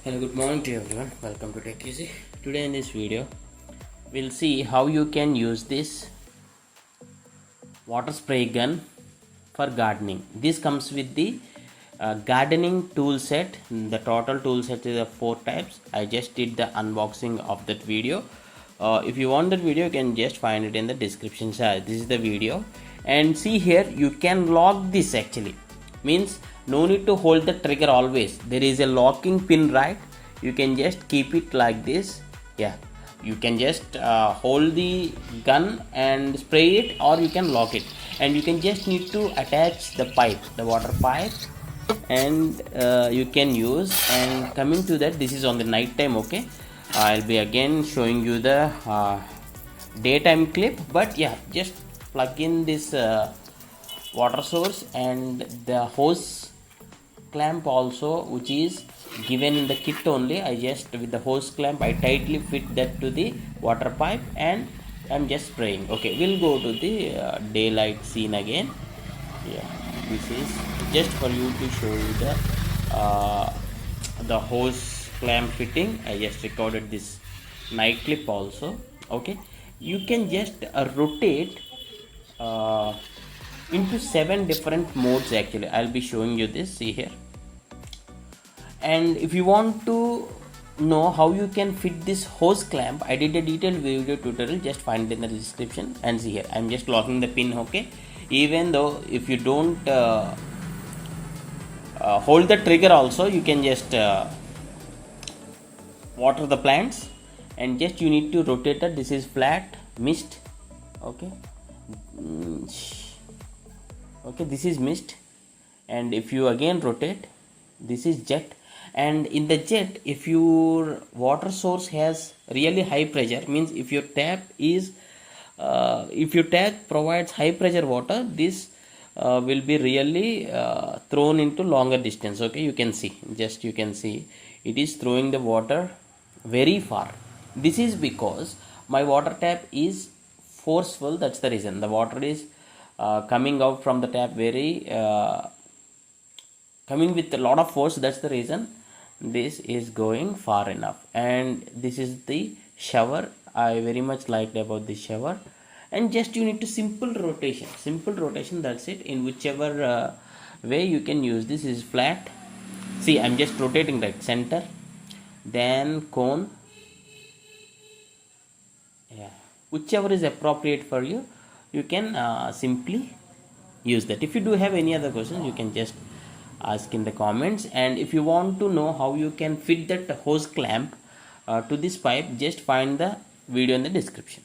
Hello, good morning to everyone. Welcome to Tech Easy. Today in this video, we'll see how you can use this water spray gun for gardening. This comes with the gardening tool set. The total tool set is of 4 types. I just did the unboxing of that video. If you want that video, you can just find it in the description. This is the video, and see here you can lock this actually. Means no need to hold the trigger always. There is a locking pin, right? You can just keep it like this. Yeah, you can just hold the gun and spray it, or you can lock it, and you can just need to attach the pipe, the water pipe, and you can use. And coming to that, this is on the night time. Okay, I'll be again showing you the daytime clip, but yeah, just plug in this water source and the hose clamp also, which is given in the kit only. I just, with the hose clamp, I tightly fit that to the water pipe and I'm just spraying. Okay, we'll go to the daylight scene again. Yeah, this is just for you to show you the hose clamp fitting. I just recorded this night clip also. Okay, you can just rotate into 7 different modes actually. I'll be showing you this, see here. And if you want to know how you can fit this hose clamp, I did a detailed video tutorial, just find it in the description. And see here, I'm just locking the pin. Okay, even though if you don't hold the trigger also, you can just water the plants, and just you need to rotate it. This is flat mist. Okay, okay, this is mist, and if you again rotate, this is jet. And in the jet, if your water source has really high pressure, means if your tap is if your tap provides high pressure water, this will be really thrown into longer distance. Okay, you can see, just you can see it is throwing the water very far. This is because my water tap is forceful. That's the reason the water is coming out from the tap very coming with a lot of force. That's the reason this is going far enough. And this is the shower. I very much liked about the shower. And just you need to simple rotation, that's it. In whichever way you can use. This is flat. See, I'm just rotating right center, then cone. Yeah, whichever is appropriate for you, you can simply use that. If you do have any other questions, you can just ask in the comments. And if you want to know how you can fit that hose clamp to this pipe, just find the video in the description.